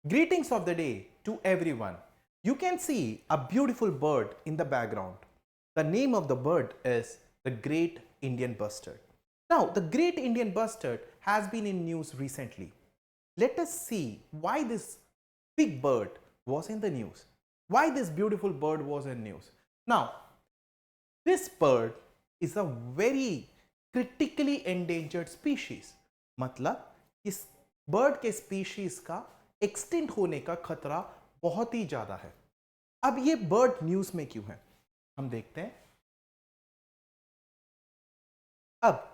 Greetings of the day to everyone. You can see a beautiful bird in the background. The name of the bird is the Great Indian Bustard. Now, the Great Indian Bustard has been in news recently. Let us see why this big bird was in the news. Why this beautiful bird was in news. Now, this bird is a very critically endangered species. मतलब इस bird के species का extinct होने का खतरा बहुत ही ज्यादा है. अब ये बर्ड न्यूज में क्यों है, हम देखते हैं. अब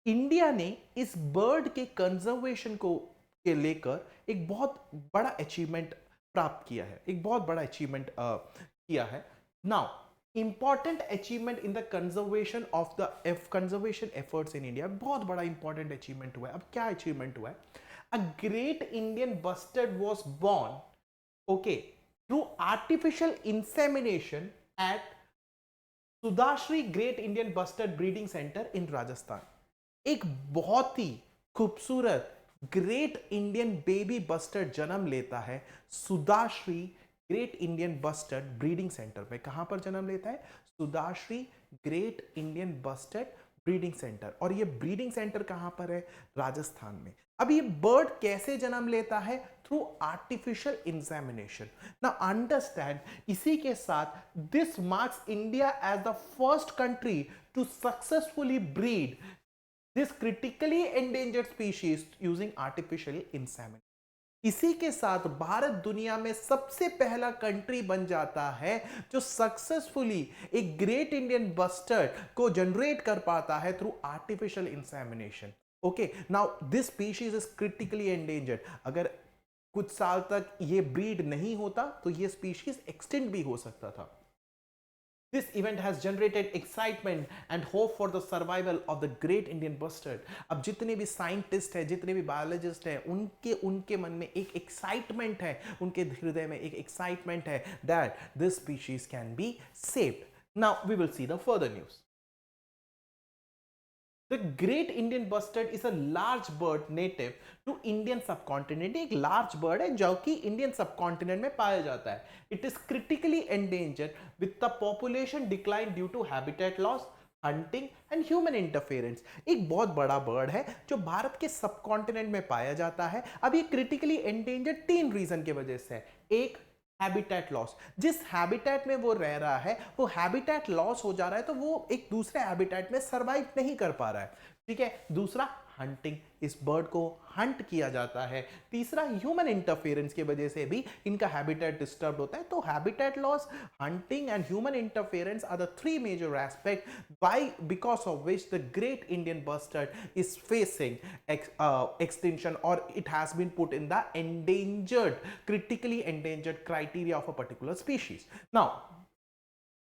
इंडिया ने इस बर्ड के कंजर्वेशन को के लेकर एक बहुत बड़ा अचीवमेंट प्राप्त किया है, एक बहुत बड़ा अचीवमेंट किया है. Now important achievement in the conservation of the conservation efforts in India, बहुत बड़ा इंपॉर्टेंट अचीवमेंट हुआ है. अब क्या अचीवमेंट हुआ है? A great Indian bustard was born, okay, through artificial insemination at Sudasari great Indian bustard breeding centre in Rajasthan. एक बहुत ही खूबसूरत ग्रेट इंडियन बेबी बस्टर्ड जन्म लेता है Sudasari great Indian bustard breeding centre में. कहां पर जन्म लेता है? Sudasari great Indian bustard breeding centre. और ये ब्रीडिंग सेंटर कहां पर है? राजस्थान में. अब ये बर्ड कैसे जन्म लेता है? Through artificial insemination. Now understand, इसी के साथ this marks India as the first country to successfully breed this critically endangered species using artificial insemination. इसी के साथ भारत दुनिया में सबसे पहला कंट्री बन जाता है जो सक्सेसफुली एक ग्रेट इंडियन बस्टर्ड को जनरेट कर पाता है through artificial insemination. Okay, now this species is critically endangered. अगर कुछ साल तक ये ब्रीड नहीं होता तो ये स्पीशीज एक्सटिंक्ट भी हो सकता था. This event has generated excitement and hope for the survival of the great Indian bustard. अब जितने भी साइंटिस्ट हैं, जितने भी बायोलॉजिस्ट हैं, उनके मन में एक एक्साइटमेंट है, उनके हृदय में एक एक्साइटमेंट है that this species can be saved. Now we will see the further news. The great Indian bustard is a large bird native to Indian subcontinent. एक large bird है जो कि Indian subcontinent में पाया जाता है. It is critically endangered with the population decline due to habitat loss, hunting and human interference. एक बहुत बड़ा बर्ड है जो भारत के सबकॉन्टिनेंट में पाया जाता है. अब ये क्रिटिकली एंडेंजर्ड तीन रीजन की वजह से है. एक, हैबिटेट लॉस. जिस हैबिटेट में वो रह रहा है वो हैबिटेट लॉस हो जा रहा है तो वो एक दूसरे हैबिटेट में सरवाइव नहीं कर पा रहा है. ठीक है. दूसरा, हंटिंग, इस बर्ड को हंट किया जाता है. तीसरा, ह्यूमन इंटरफेरेंस की वजह से भी इनका हैबिटेट डिस्टर्ब होता है. तो habitat loss, hunting and human interference are the three major aspect by because of which the great Indian bustard is facing extinction, or it has been put in the endangered, critically endangered criteria of a particular species. Now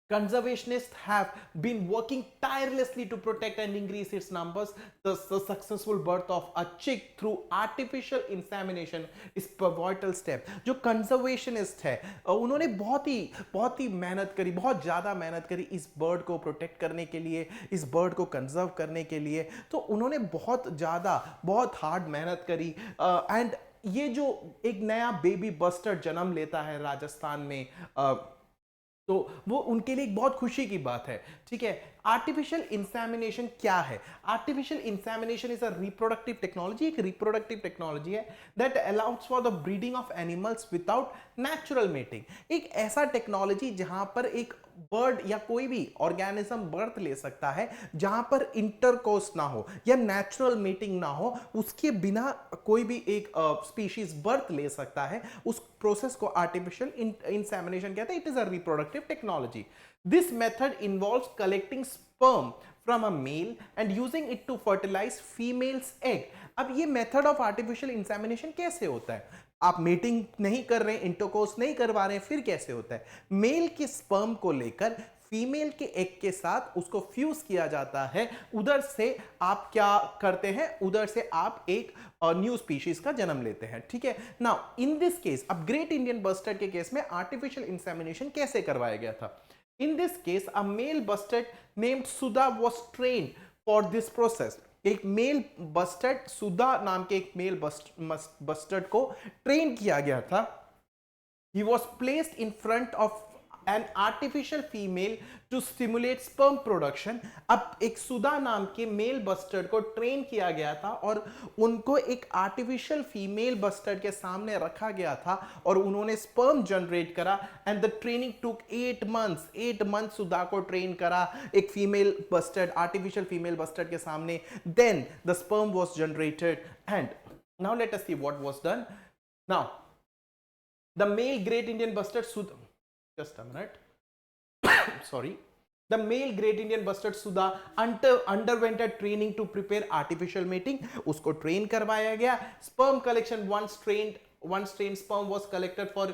conservationists have been working tirelessly to protect and increase its numbers. The successful birth of a chick through artificial insemination is pivotal step. जो conservationist है उन्होंने बहुत ही मेहनत करी, बहुत ज़्यादा मेहनत करी इस बर्ड को प्रोटेक्ट करने के लिए, इस बर्ड को कंजर्व करने के लिए. तो उन्होंने बहुत हार्ड मेहनत करी. एंड ये जो एक नया बेबी बस्टर्ड जन्म लेता है राजस्थान में, तो वो उनके लिए एक बहुत खुशी की बात है. ठीक है. आर्टिफिशियल इंसेमिनेशन क्या है? Artificial insemination is a reproductive technology. एक रिप्रोडक्टिव टेक्नोलॉजी है that allows for the breeding of animals without natural mating. एक ऐसा टेक्नोलॉजी जहां पर एक बर्ड या कोई भी ऑर्गेनिज्म बर्थ ले सकता है जहां पर इंटरकोर्स ना हो या नेचुरल मेटिंग ना हो, उसके बिना कोई भी एक स्पीशीज बर्थ ले सकता है. उस प्रोसेस को आर्टिफिशियल इंसेमिनेशन कहते हैं. It is a reproductive technology. This method involves collecting sperm from a male and using it to fertilize female's egg. अब ये method of artificial insemination कैसे होता है? आप मीटिंग नहीं कर रहे हैं, इंटरकोर्स नहीं करवा रहे हैं, फिर कैसे होता है? मेल के स्पर्म को लेकर फीमेल के एग के साथ उसको फ्यूज किया जाता है. उधर से आप क्या करते हैं? उधर से आप एक न्यू स्पीशीज का जन्म लेते हैं. ठीक है. नाउ इन दिस केस, अब ग्रेट इंडियन बस्टर्ड के केस में आर्टिफिशियल इंसेमिनेशन कैसे करवाया गया था? In this case, a male bustard named Sudha was trained for this process. एक मेल बस्टर्ड, सुधा नाम के एक मेल बस्टर्ड को ट्रेन किया गया था. He was placed in front of an artificial female to stimulate sperm production. अब एक सुधा नाम के मेल बस्टर्ड को ट्रेन किया गया था और उनको एक आर्टिफिशियल फीमेल बस्टर्ड के सामने रखा गया था और उन्होंने स्पर्म जनरेट करा. And the training took 8 months. 8 months Sudha को ट्रेन करा एक female bustard, artificial female bustard के सामने. Then the sperm was generated and now let us see what was done. Now the male great Indian bustard Sudha, just a minute, sorry, the male great Indian bustard Sudha underwent a training to prepare artificial mating. उसको train करवाया गया. Sperm collection, one strain sperm was collected for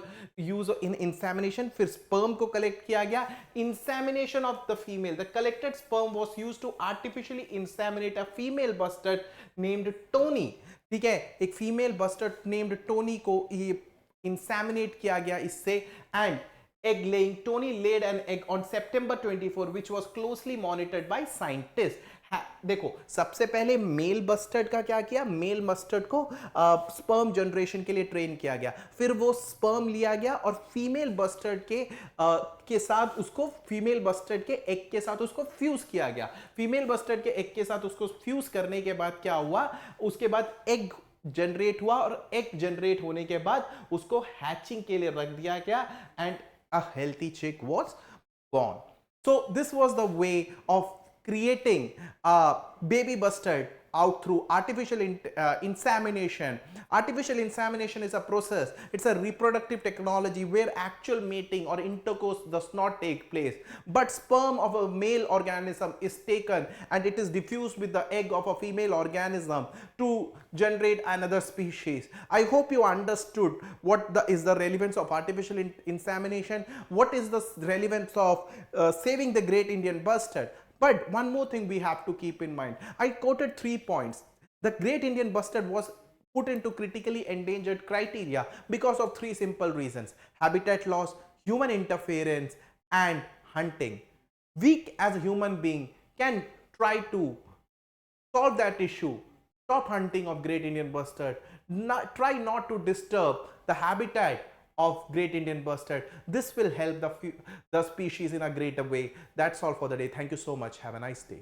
use in insemination. फिर sperm को collect किया गया. Insemination of the female, the collected sperm was used to artificially inseminate a female bustard named Tony. ठीक है, एक female bustard named Tony को ये inseminate किया गया इससे. And egg laying, Tony laid an egg on September 24 which was closely monitored by scientists. देखो, सबसे पहले मेल बस्टर्ड का क्या किया, मेल बस्टर्ड को स्पर्म जनरेशन के लिए ट्रेन किया गया. फिर वो स्पर्म लिया गया और फीमेल बस्टर्ड के साथ उसको, फीमेल बस्टर्ड के एग के साथ उसको फ्यूज किया गया. फीमेल बस्टर्ड के एग के साथ उसको फ्यूज करने के बाद क्या हुआ, उसके बाद एग जनरेट हुआ और एग जनरेट होने के बाद उसको हैचिंग के लिए रख दिया गया एंड अ हेल्थी चिक was born. So this was the way of creating a baby bustard out through artificial insemination. Artificial insemination is a process, it's a reproductive technology where actual mating or intercourse does not take place, but sperm of a male organism is taken and it is diffused with the egg of a female organism to generate another species. I hope you understood what is the relevance of artificial insemination, what is the relevance of saving the great Indian bustard. But one more thing we have to keep in mind. I quoted 3 points. The great Indian bustard was put into critically endangered criteria because of 3 simple reasons: habitat loss, human interference, and hunting. We as a human being can try to solve that issue. Stop hunting of great Indian bustard. Try not to disturb the habitat of great Indian bustard. This will help the species in a greater way. That's all for the day. Thank you so much. Have a nice day.